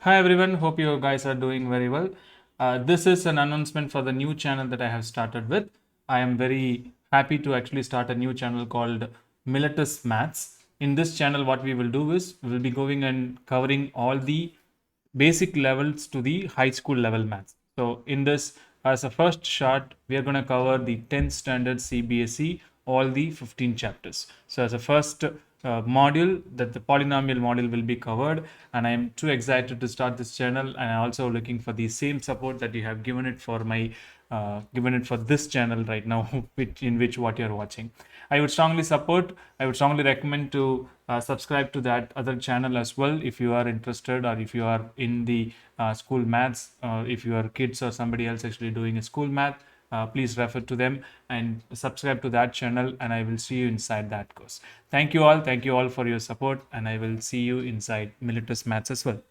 Hi everyone, hope you guys are doing very well. This is an announcement for the new channel that I have started with. I am very happy to actually start a new channel called Miletus Maths. In this channel, what we will do is we will be going and covering all the basic levels to the high school level maths. So in this, as a first shot, we are going to cover the 10th standard CBSE, all the 15 chapters. So as a first module, that the polynomial module will be covered, and I am too excited to start this channel, and I'm also looking for the same support that you have given it for my given it for this channel right now, in which what you're watching. I would strongly recommend to subscribe to that other channel as well if you are interested, or if you are in the school maths, if your kids or somebody else actually doing a school math. Please refer to them and subscribe to that channel, and I will see you inside that course. Thank you all. Thank you all for your support, and I will see you inside Militus Maths as well.